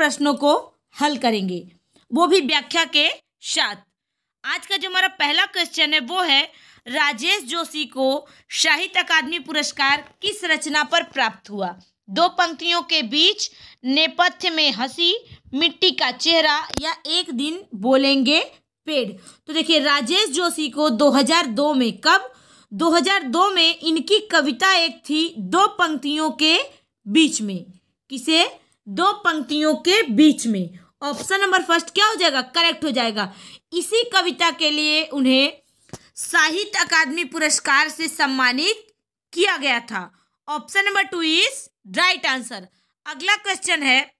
प्रश्नों को हल करेंगे, वो भी व्याख्या के साथ। आज का जो हमारा पहला क्वेश्चन है वो है, राजेश जोशी को साहित्य अकादमी पुरस्कार किस रचना पर प्राप्त हुआ? दो पंक्तियों के बीच, नेपथ्य में हंसी, मिट्टी का चेहरा या एक दिन बोलेंगे पेड़। तो देखिए, राजेश जोशी को 2002 में, कब? 2002 में इनकी कविता एक थी, दो पंक्तियों के बीच में। किसे? दो पंक्तियों के बीच में। ऑप्शन नंबर फर्स्ट क्या हो जाएगा? करेक्ट हो जाएगा। इसी कविता के लिए उन्हें साहित्य अकादमी पुरस्कार से सम्मानित किया गया था। Option number 2 is right answer. अगला क्वेश्चन है,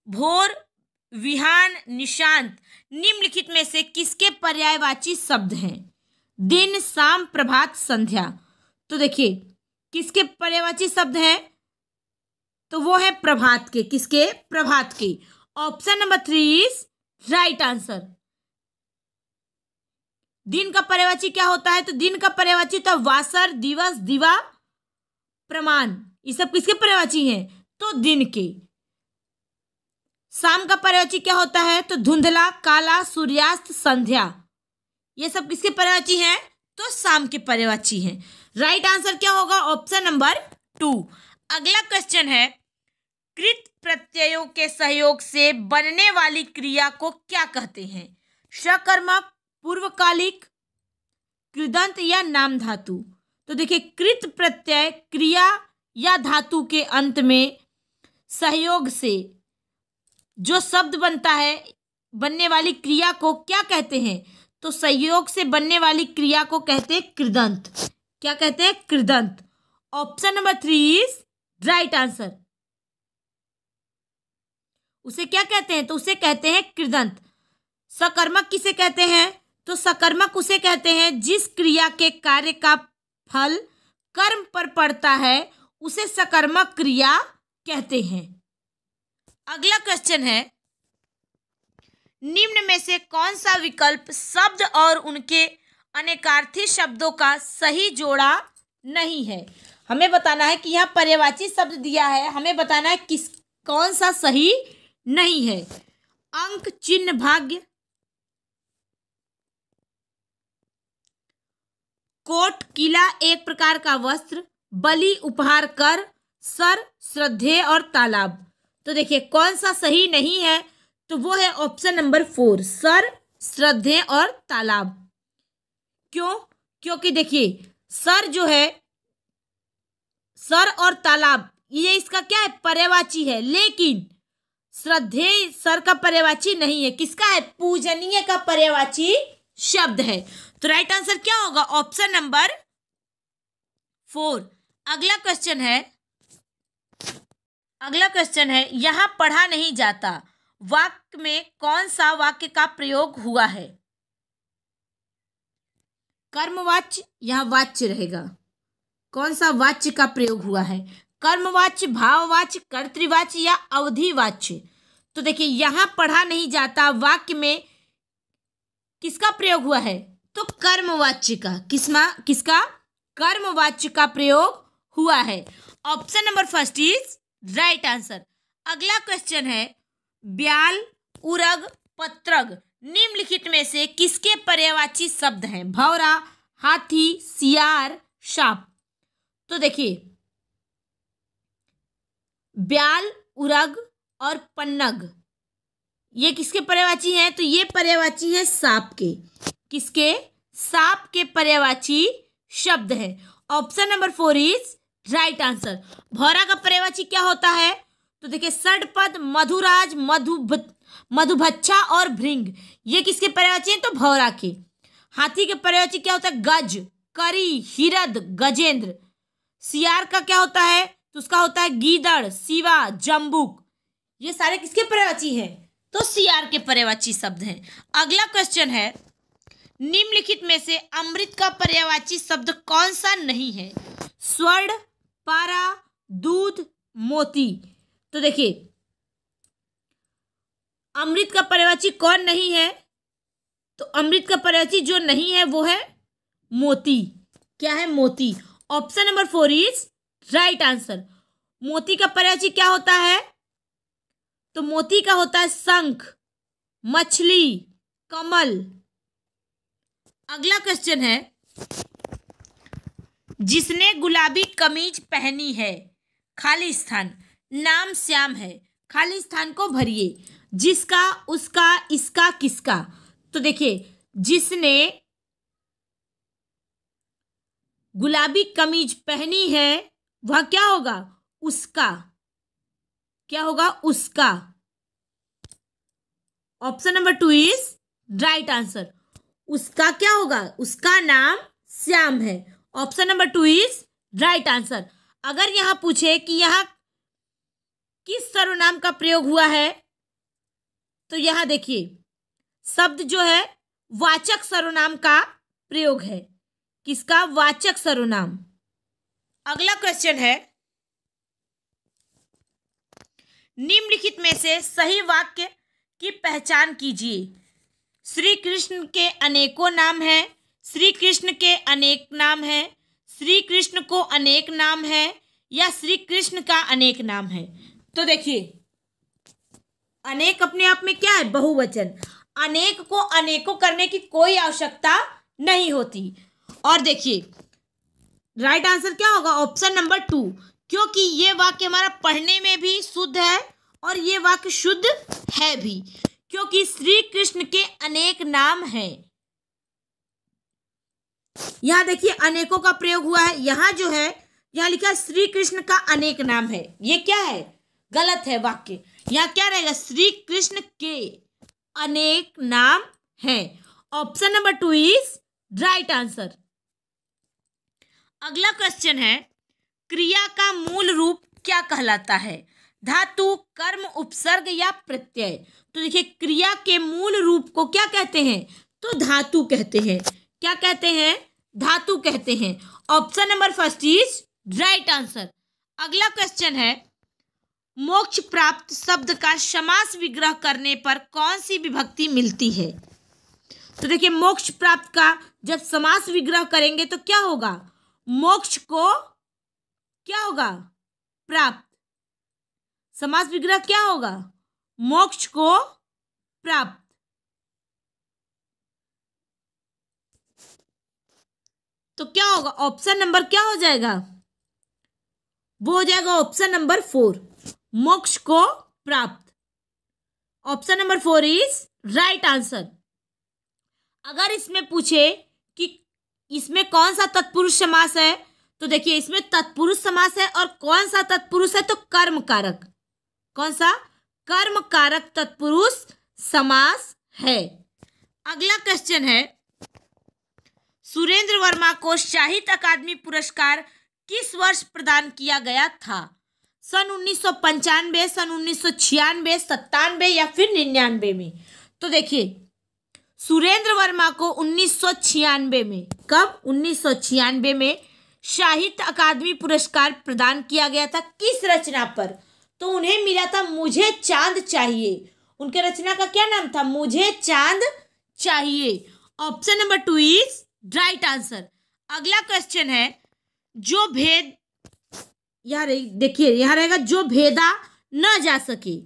भोर, विहान, निशांत निम्नलिखित में से किसके पर्यायवाची शब्द हैं? दिन, शाम, प्रभात, संध्या। तो देखिए, किसके पर्यायवाची शब्द हैं? तो वो है प्रभात के। किसके? प्रभात के। Option number 3 is right answer. दिन का पर्यायवाची क्या होता है? तो दिन का पर्यायवाची तो वासर, दिवस, दिवा, प्रमाण, ये सब किसके पर्यायवाची हैं? तो दिन के। शाम का पर्यायवाची क्या होता है? तो धुंधला, काला, सूर्यास्त, संध्या, ये सब किसके पर्यायवाची हैं? तो शाम के पर्यायवाची हैं। राइट आंसर क्या होगा? Option number 2। अगला क्वेश्चन है, कृत प्रत्ययों के सहयोग से बनने वाली क्रिया को क्या कहते हैं? सकर्मक, पूर्वकालिक, कृदंत या नाम धातु। तो देखिए, कृत प्रत्यय क्रिया या धातु के अंत में सहयोग से जो शब्द बनता है, बनने वाली क्रिया को क्या कहते हैं? तो सहयोग से बनने वाली क्रिया को कहते हैं कृदंत। क्या कहते हैं? कृदंत। Option number 3 is right answer. उसे क्या कहते हैं? तो उसे कहते हैं कृदंत। सकर्मक किसे कहते हैं? तो सकर्मक उसे कहते हैं जिस क्रिया के कार्य का फल कर्म पर पड़ता है, उसे सकर्मक क्रिया कहते हैं। अगला क्वेश्चन है, निम्न में से कौन सा विकल्प शब्द और उनके अनेकार्थी शब्दों का सही जोड़ा नहीं है? हमें बताना है कि यहाँ पर्यायवाची शब्द दिया है, हमें बताना है किस कौन सा सही नहीं है। अंक, चिन्ह, भाग्य, कोट, किला, एक प्रकार का वस्त्र, बलि, उपहार, कर, सर, श्रद्धेय और तालाब। तो देखिए, कौन सा सही नहीं है? तो वो है ऑप्शन नंबर 4, सर, श्रद्धेय और तालाब। क्यों? क्योंकि देखिए, सर जो है, सर और तालाब, ये इसका क्या है? पर्यायवाची है, लेकिन श्रद्धेय सर का पर्यायवाची नहीं है। किसका है? पूजनीय का पर्यायवाची शब्द है। तो राइट आंसर क्या होगा? Option number 4। अगला क्वेश्चन है, यहां पढ़ा नहीं जाता वाक्य में कौन सा वाक्य का प्रयोग हुआ है? कर्मवाच्य, यहां वाच्य रहेगा। कौन सा वाच्य का प्रयोग हुआ है? कर्मवाच्य, भाववाच्य, कर्तृवाच्य या अवधिवाच्य। तो देखिए, यहां पढ़ा नहीं जाता वाक्य में किसका प्रयोग हुआ है? तो कर्मवाच्य का। किसका? कर्मवाच्य का प्रयोग हुआ है। Option number first is right answer. अगला क्वेश्चन है, ब्याल, उरग, पत्रग निम्नलिखित में से किसके पर्यायवाची शब्द हैं? भौरा, हाथी, सियार, सांप। तो देखिए, ब्याल, उरग और पन्नग ये किसके पर्यायवाची हैं? तो ये पर्यायवाची है सांप के। किसके? सांप के पर्यायवाची शब्द है। Option number 4 is right answer. भौरा का पर्यायवाची क्या होता है? तो देखिए, षडपद, मधुराज, मधुभच्छा और भृंग, ये किसके पर्यायवाची हैं? तो भौरा के। हाथी के पर्यायवाची क्या होता है? गज, करी, हिरद, गजेंद्र। सियार का क्या होता है? तो उसका होता है गीदड़, सिवा, जम्बुक। ये सारे किसके पर्यायवाची हैं? तो सियार के पर्यायवाची शब्द हैं। अगला क्वेश्चन है, निम्नलिखित में से अमृत का पर्यायवाची शब्द कौन सा नहीं है? स्वर्ण, पारा, दूध, मोती। तो देखिए, अमृत का पर्यायवाची कौन नहीं है? तो अमृत का पर्यायवाची जो नहीं है वो है मोती। क्या है? मोती। Option number 4 is right answer. मोती का पर्यायवाची क्या होता है? तो मोती का होता है शंख, मछली, कमल। अगला क्वेश्चन है, जिसने गुलाबी कमीज पहनी है, खाली स्थान, नाम श्याम है, खाली स्थान को भरिए। जिसका, उसका, इसका, किसका। तो देखिए, जिसने गुलाबी कमीज पहनी है वह क्या होगा, उसका। क्या होगा, उसका। Option number 2 is right answer. उसका क्या होगा, उसका नाम श्याम है। Option number 2 is right answer. अगर यहां पूछे कि यहां किस सर्वनाम का प्रयोग हुआ है, तो यहां देखिए शब्द जो है वाचक सर्वनाम का प्रयोग है। किसका, वाचक सर्वनाम। अगला क्वेश्चन है, निम्नलिखित में से सही वाक्य की पहचान कीजिए। श्री कृष्ण के अनेकों नाम हैं, श्री कृष्ण के अनेक नाम हैं, श्री कृष्ण को अनेक नाम है, या श्री कृष्ण का अनेक नाम है। तो देखिए, अनेक अपने आप में क्या है, बहुवचन। अनेक को अनेकों करने की कोई आवश्यकता नहीं होती। और देखिए, राइट आंसर क्या होगा, ऑप्शन नंबर 2, क्योंकि ये वाक्य हमारा पढ़ने में भी शुद्ध है और ये वाक्य शुद्ध है भी, क्योंकि श्री कृष्ण के अनेक नाम हैं। यहां देखिए अनेकों का प्रयोग हुआ है। यहां जो है, यहां लिखा है श्री कृष्ण का अनेक नाम है। ये क्या है, गलत है वाक्य। यहां क्या रहेगा, श्री कृष्ण के अनेक नाम हैं। Option number 2 is right answer. अगला क्वेश्चन है, क्रिया का मूल रूप क्या कहलाता है, धातु, कर्म, उपसर्ग या प्रत्यय। तो देखिए, क्रिया के मूल रूप को क्या कहते हैं, तो धातु कहते हैं। क्या कहते हैं, धातु कहते हैं। Option number 1 is right answer. अगला क्वेश्चन है, मोक्ष प्राप्त शब्द का समास विग्रह करने पर कौन सी विभक्ति मिलती है। तो देखिए, मोक्ष प्राप्त का जब समास विग्रह करेंगे तो क्या होगा, मोक्ष को क्या होगा, प्राप्त। समास विग्रह क्या होगा, मोक्ष को प्राप्त। तो क्या होगा, ऑप्शन नंबर क्या हो जाएगा, वो हो जाएगा ऑप्शन नंबर 4, मोक्ष को प्राप्त। Option number 4 is right answer. अगर इसमें पूछे कि इसमें कौन सा तत्पुरुष समास है, तो देखिए इसमें तत्पुरुष समास है। और कौन सा तत्पुरुष है, तो कर्म कारक। कौन सा, कर्म कारक तत्पुरुष समास है। अगला क्वेश्चन है, सुरेंद्र वर्मा को साहित्य अकादमी पुरस्कार किस वर्ष प्रदान किया गया था। सन 1995, सन 1996, 97 या फिर 99 में। तो देखिए, सुरेंद्र वर्मा को 1996 में, कब, 1996 में साहित्य अकादमी पुरस्कार प्रदान किया गया था। किस रचना पर, तो उन्हें मिला था मुझे चांद चाहिए। उनके रचना का क्या नाम था, मुझे चांद चाहिए। Option number 2 is right answer. अगला क्वेश्चन है, जो भेद, यार देखिए यहां रहेगा, जो भेदा न जा सके,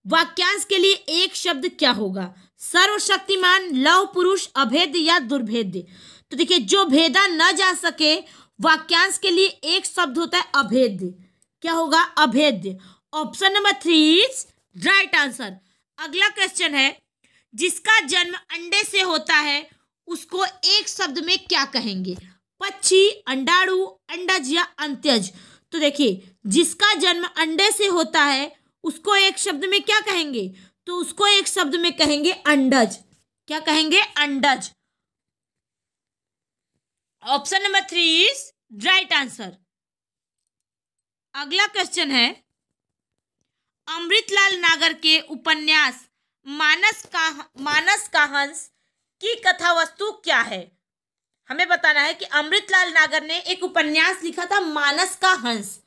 वाक्यांश के लिए एक शब्द क्या होगा, सर्वशक्तिमान, लौह पुरुष, अभेद्य या दुर्भेद्य। तो देखिए, जो भेदा न जा सके, वाक्यांश के लिए एक शब्द होता है अभेद्य। क्या होगा, अभेद्य। Option number 3 is right answer. अगला क्वेश्चन है, जिसका जन्म अंडे से होता है उसको एक शब्द में क्या कहेंगे, पक्षी, अंडाणु, अंडज या अंत्यज। तो देखिए, जिसका जन्म अंडे से होता है उसको एक शब्द में क्या कहेंगे, तो उसको एक शब्द में कहेंगे अंडज। क्या कहेंगे, अंडज। Option number 3 is right answer. अगला क्वेश्चन है, अमृतलाल नागर के उपन्यास मानस का हंस की कथा वस्तु क्या है। हमें बताना है कि अमृतलाल नागर ने एक उपन्यास लिखा था मानस का हंस,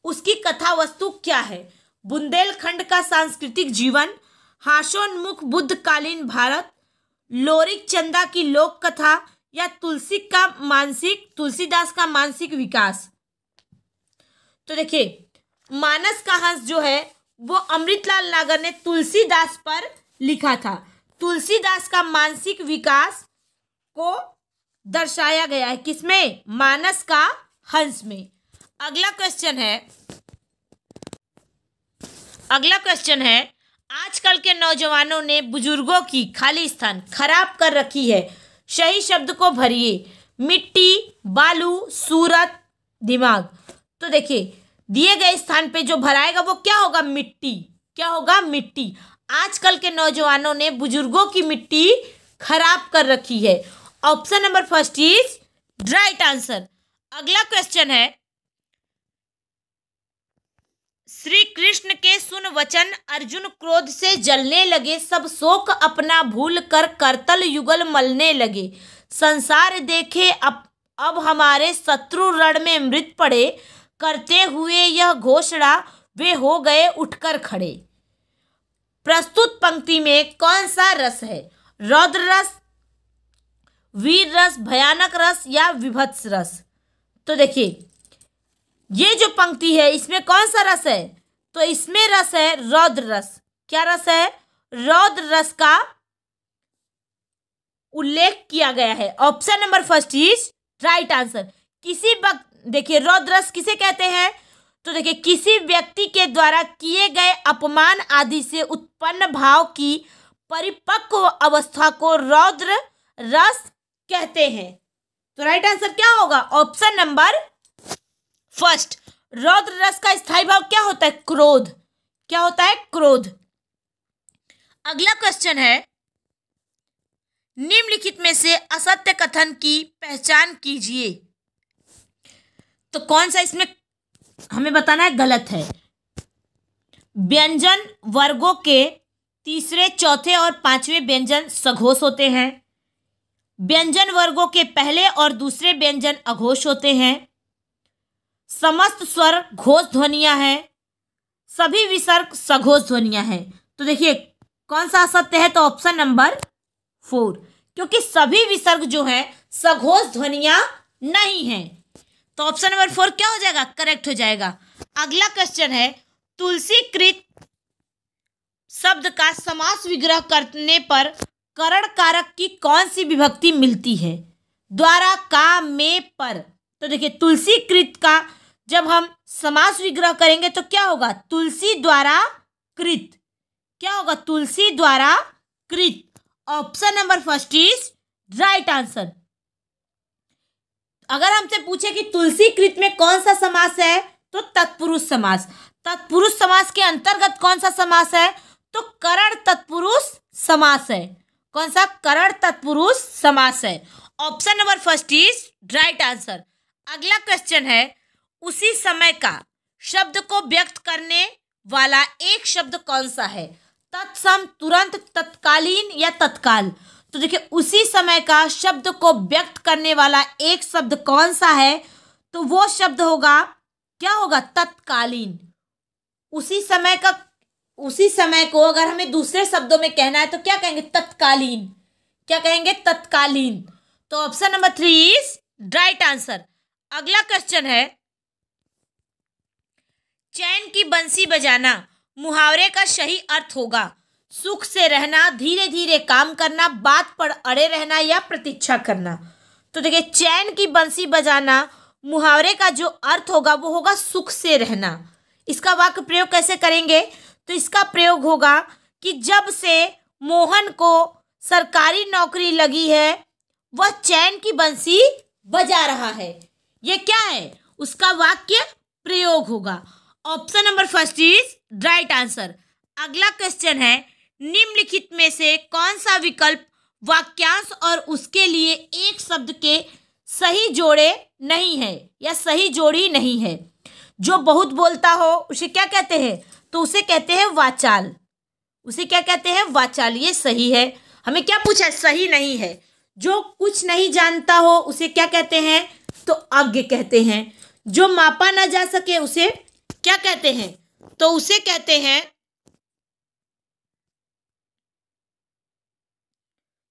उसकी कथा वस्तु क्या है। बुंदेलखंड का सांस्कृतिक जीवन, हास्योन्मुख बुद्धकालीन भारत, लोरिक चंदा की लोक कथा, या तुलसीदास का मानसिक विकास। तो देखिए, मानस का हंस जो है वो अमृतलाल नागर ने तुलसीदास पर लिखा था। तुलसीदास का मानसिक विकास को दर्शाया गया है किसमें? मानस का हंस में। अगला क्वेश्चन है आजकल के नौजवानों ने बुजुर्गों की खाली स्थान खराब कर रखी है। सही शब्द को भरिए। मिट्टी, बालू, सूरत, दिमाग। तो देखिए दिए गए स्थान पे जो भराएगा वो क्या होगा? मिट्टी। क्या होगा? मिट्टी। आजकल के नौजवानों ने बुजुर्गों की मिट्टी खराब कर रखी है। Option number first is right answer. अगला क्वेश्चन है श्री कृष्ण के सुन वचन अर्जुन क्रोध से जलने लगे, सब शोक अपना भूल कर करतल युगल मलने लगे। संसार देखे अब हमारे शत्रु रण में मृत पड़े, करते हुए यह घोषणा वे हो गए उठकर खड़े। प्रस्तुत पंक्ति में कौन सा रस है? रौद्र रस, वीर रस, भयानक रस या विभत्स रस? तो देखिए ये जो पंक्ति है इसमें कौन सा रस है? तो इसमें रस है रौद्र रस। क्या रस है? रौद्र रस का उल्लेख किया गया है। Option number first is right answer. किसी वक्त देखिए रौद्र रस किसे कहते हैं? तो देखिए किसी व्यक्ति के द्वारा किए गए अपमान आदि से उत्पन्न भाव की परिपक्व अवस्था को रौद्र रस कहते हैं। तो राइट आंसर क्या होगा? Option number first. रौद्र रस का स्थायी भाव क्या होता है? क्रोध। क्या होता है? क्रोध। अगला क्वेश्चन है निम्नलिखित में से असत्य कथन की पहचान कीजिए। तो कौन सा इसमें हमें बताना है गलत है? व्यंजन वर्गों के तीसरे, चौथे और पांचवें व्यंजन सघोष होते हैं। व्यंजन वर्गों के पहले और दूसरे व्यंजन अघोष होते हैं। समस्त स्वर घोष ध्वनियां हैं। सभी विसर्ग सघोष ध्वनियां हैं। तो देखिए कौन सा असत्य है? तो ऑप्शन नंबर 4, क्योंकि सभी विसर्ग जो है सघोष ध्वनियां नहीं हैं। तो ऑप्शन नंबर 4 क्या हो जाएगा? करेक्ट हो जाएगा। अगला क्वेश्चन है तुलसीकृत शब्द का समास विग्रह करने पर करण कारक की कौन सी विभक्ति मिलती है? द्वारा, का, में, पर। तो देखिए तुलसीकृत का जब हम समास विग्रह करेंगे तो क्या होगा? तुलसी द्वारा कृत। क्या होगा? तुलसी द्वारा कृत। Option number first is right answer. अगर हमसे पूछे कि तुलसी कृत में कौन सा समास है तो तत्पुरुष समास। तत्पुरुष समास के अंतर्गत कौन सा समास है? तो करण तत्पुरुष समास है। कौन सा? करण तत्पुरुष समास है। Option number first is right answer. अगला क्वेश्चन है उसी समय का शब्द को व्यक्त करने वाला एक शब्द कौन सा है? तत्सम, तुरंत, तत्कालीन या तत्काल? तो देखिए उसी समय का शब्द को व्यक्त करने वाला एक शब्द कौन सा है? तो वो शब्द होगा, क्या होगा? तत्कालीन। उसी समय को अगर हमें दूसरे शब्दों में कहना है तो क्या कहेंगे? तत्कालीन। क्या कहेंगे? तत्कालीन। तो option number 3 is right answer. अगला क्वेश्चन है चैन की बंसी बजाना मुहावरे का सही अर्थ होगा सुख से रहना, धीरे धीरे काम करना, बात पर अड़े रहना या प्रतीक्षा करना। तो देखिए चैन की बंसी बजाना मुहावरे का जो अर्थ होगा वो होगा सुख से रहना। इसका वाक्य प्रयोग कैसे करेंगे? तो इसका प्रयोग होगा कि जब से मोहन को सरकारी नौकरी लगी है वह चैन की बंसी बजा रहा है। ये क्या है? उसका वाक्य प्रयोग होगा। Option number first is right answer. अगला क्वेश्चन है निम्नलिखित में से कौन सा विकल्प वाक्यांश और उसके लिए एक शब्द के सही जोड़े नहीं है या सही जोड़ी नहीं है? जो बहुत बोलता हो उसे क्या कहते हैं? तो उसे कहते हैं वाचाल। उसे क्या कहते हैं? वाचाल। ये सही है। हमें क्या पूछा है? सही नहीं है। जो कुछ नहीं जानता हो उसे क्या कहते हैं? तो अज्ञ कहते हैं। जो मापा ना जा सके उसे क्या कहते हैं? तो उसे कहते हैं,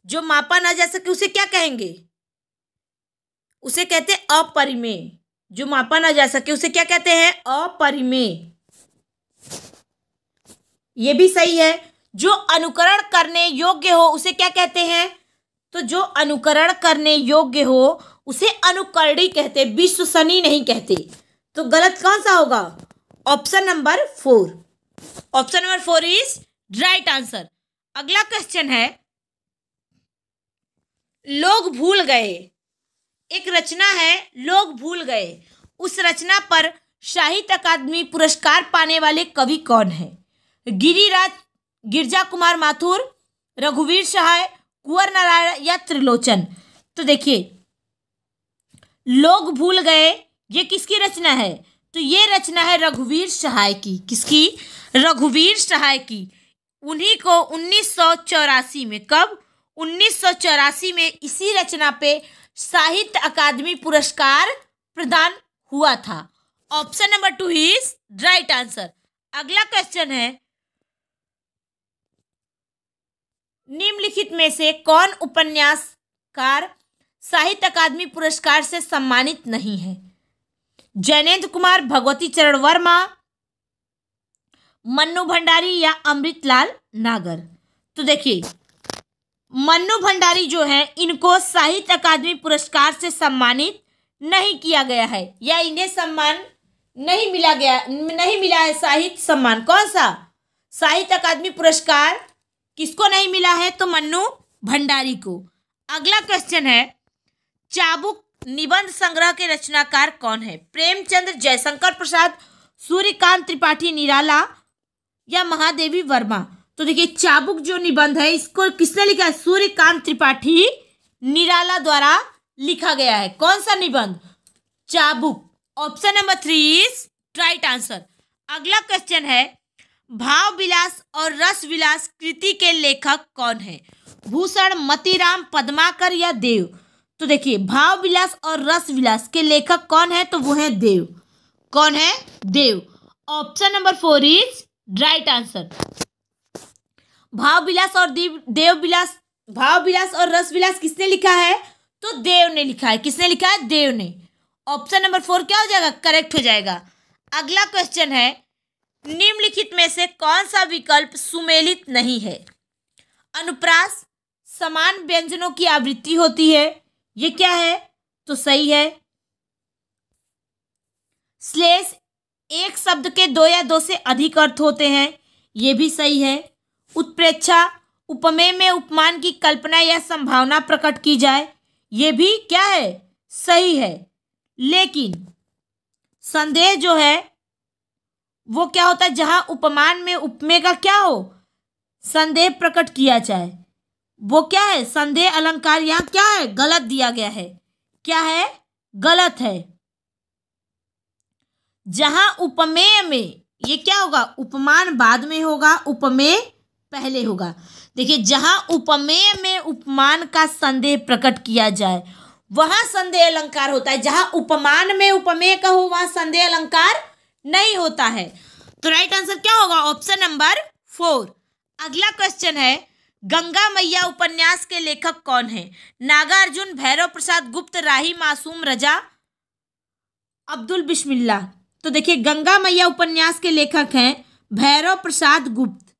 जो मापा ना जा सके उसे क्या कहेंगे? उसे कहते हैं अपरिमेय। जो मापा ना जा सके उसे क्या कहते हैं? अपरिमेय। ये भी सही है। जो अनुकरण करने योग्य हो उसे क्या कहते हैं? तो जो अनुकरण करने योग्य हो उसे अनुकरणी कहते, विश्वसनीय नहीं कहते। तो गलत कौन सा होगा? Option number 4। Option number 4 is right answer. अगला क्वेश्चन है, लोग भूल गए। एक रचना है लोग भूल गए। उस रचना पर साहित्य अकादमी पुरस्कार पाने वाले कवि कौन है? गिरिराज, गिरजा कुमार माथुर, रघुवीर सहाय, कुंवर नारायण या त्रिलोचन? तो देखिए, लोग भूल गए ये किसकी रचना है? तो ये रचना है रघुवीर सहाय की। किसकी? रघुवीर सहाय की। उन्हीं को 1984 में, कब? 1984 में इसी रचना पे साहित्य अकादमी पुरस्कार प्रदान हुआ था। Option number 2 is right answer. अगला क्वेश्चन है, निम्नलिखित में से कौन उपन्यासकार साहित्य अकादमी पुरस्कार से सम्मानित नहीं है? जैनेन्द्र कुमार, भगवती चरण वर्मा, मन्नू भंडारी या अमृतलाल नागर? तो देखिए, मन्नू भंडारी जो है इनको साहित्य अकादमी पुरस्कार से सम्मानित नहीं किया गया है, या इन्हें सम्मान नहीं मिला है साहित्य सम्मान। कौन सा? साहित्य अकादमी पुरस्कार किसको नहीं मिला है? तो मन्नू भंडारी को। अगला क्वेश्चन है, चाबुक निबंध संग्रह के रचनाकार कौन है? प्रेमचंद्र, जयशंकर प्रसाद, सूर्यकांत त्रिपाठी निराला या महादेवी वर्मा? तो देखिए, चाबुक जो निबंध है इसको किसने लिखा है? सूर्यकांत त्रिपाठी निराला द्वारा लिखा गया है। कौन सा निबंध? चाबुक। Option number 3 is right answer. अगला क्वेश्चन है, भाव विलास और रस विलास कृति के लेखक कौन है? भूषण, मतीराम, पद्माकर या देव? तो देखिए, भाव विलास और रस विलास के लेखक कौन है? तो वो है देव। कौन है? Dev. Option number 4 is right answer. Bhav Vilas और भाव विलास और रस विलास किसने लिखा है? तो देव ने लिखा है। किसने लिखा है? देव ने। ऑप्शन नंबर 4 क्या हो जाएगा? करेक्ट हो जाएगा। अगला क्वेश्चन है, निम्नलिखित में से कौन सा विकल्प सुमेलित नहीं है? अनुप्रास, समान व्यंजनों की आवृत्ति होती है, ये क्या है? तो सही है। श्लेष, एक शब्द के 2 या 2 से अधिक अर्थ होते हैं, ये भी सही है। उत्प्रेक्षा, उपमेय में उपमान की कल्पना या संभावना प्रकट की जाए, ये भी क्या है? सही है। लेकिन संदेह जो है वो क्या होता है? जहां उपमान में उपमेय का क्या हो? संदेह प्रकट किया जाए, वो क्या है? संदेह अलंकार यहाँ क्या है? गलत दिया गया है। क्या है? गलत है। जहां उपमेय में ये क्या होगा? उपमान बाद में होगा, उपमेय पहले होगा। देखिए, जहां उपमेय में उपमान का संदेह प्रकट किया जाए वहां संदेह अलंकार होता है। जहां उपमान में उपमेय का हो वहां संदेह अलंकार नहीं होता है। तो राइट आंसर क्या होगा? Option number 4। अगला क्वेश्चन है, गंगा मैया उपन्यास के लेखक कौन है? नागार्जुन, भैरव प्रसाद गुप्त, राही मासूम, रजा, अब्दुल बिस्मिल्लाह? तो देखिए, गंगा मैया उपन्यास के लेखक हैं भैरव प्रसाद गुप्त।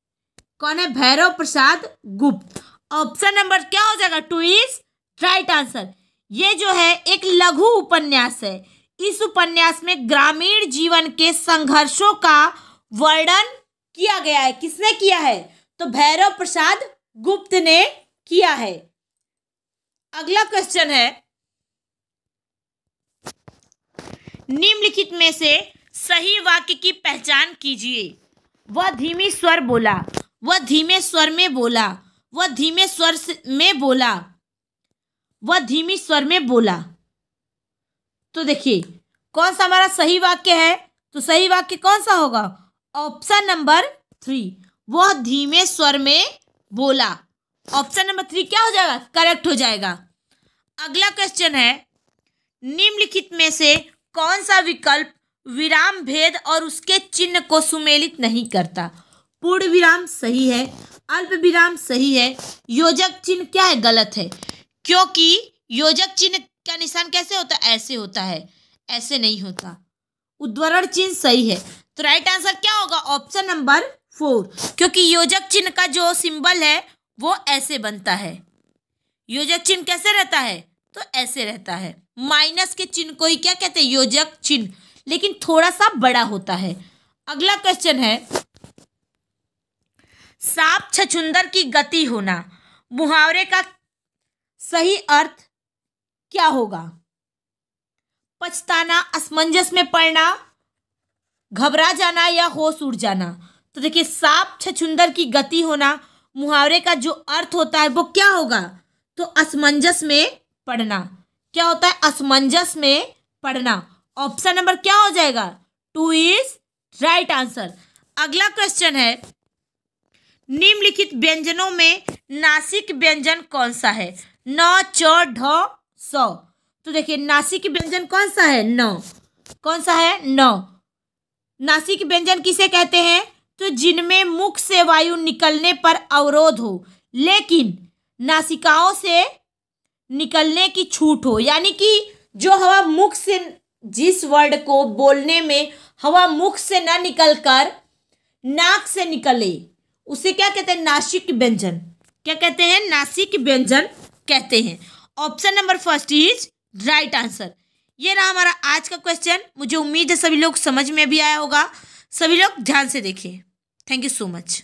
कौन है? भैरव प्रसाद गुप्त। ऑप्शन नंबर क्या हो जाएगा? 2 इज राइट आंसर। ये जो है एक लघु उपन्यास है। इस उपन्यास में ग्रामीण जीवन के संघर्षों का वर्णन किया गया है। किसने किया है? तो भैरव प्रसाद गुप्त ने किया है। अगला क्वेश्चन है, निम्नलिखित में से सही वाक्य की पहचान कीजिए। वह धीमी स्वर बोला, वह धीमे स्वर में बोला, वह धीमे स्वर में बोला, वह धीमी स्वर में बोला। तो देखिए, कौन सा हमारा सही वाक्य है? तो सही वाक्य कौन सा होगा? ऑप्शन नंबर 3, वह धीमे स्वर में बोला। ऑप्शन नंबर 3 क्या हो जाएगा? करेक्ट हो जाएगा। अगला क्वेश्चन है, निम्नलिखित में से कौन सा विकल्प विराम भेद और उसके चिन्ह को सुमेलित नहीं करता? पूर्ण विराम सही है, अल्प विराम सही है, योजक चिन्ह क्या है? गलत है, क्योंकि योजक चिन्ह का निशान कैसे होता है? ऐसे होता है, ऐसे नहीं होता। उद्धरण चिन्ह सही है। तो राइट आंसर क्या होगा? ऑप्शन नंबर 4, क्योंकि योजक चिन्ह का जो सिंबल है वो ऐसे बनता है। योजक चिन्ह कैसे रहता है? तो ऐसे रहता है। माइनस के चिन्ह को ही क्या कहते हैं? योजक चिन्ह, लेकिन थोड़ा सा बड़ा होता है। अगला क्वेश्चन है, सांप छछूंदर की गति होना, मुहावरे का सही अर्थ क्या होगा? पछताना, असमंजस में पड़ना, घबरा जाना या होश उड़ जाना। तो देखिए, सांप छछूंदर की गति होना, मुहावरे का जो अर्थ होता है वो क्या होगा? तो असमंजस में पड़ना। क्या होता है? असमंजस में पड़ना। ऑप्शन नंबर क्या हो जाएगा? 2 इज राइट आंसर। अगला क्वेश्चन है, निम्नलिखित व्यंजनों में नासिक व्यंजन कौन सा है? न, च, ढ, स। तो देखिए, नासिक व्यंजन कौन सा है? न। कौन सा है? न। नासिक व्यंजन किसे कहते हैं? तो जिनमें मुख से वायु निकलने पर अवरोध हो, लेकिन नासिकाओं से निकलने की छूट हो। यानी कि जो हवा मुख से, जिस वर्ड को बोलने में हवा मुख से ना निकलकर नाक से निकले, उसे क्या कहते हैं? नासिक व्यंजन। क्या कहते हैं? नासिक व्यंजन कहते हैं। Option number first is right answer. ये रहा हमारा आज का क्वेश्चन। मुझे उम्मीद है सभी लोग समझ में भी आया होगा। सभी लोग ध्यान से देखें। Thank you so much.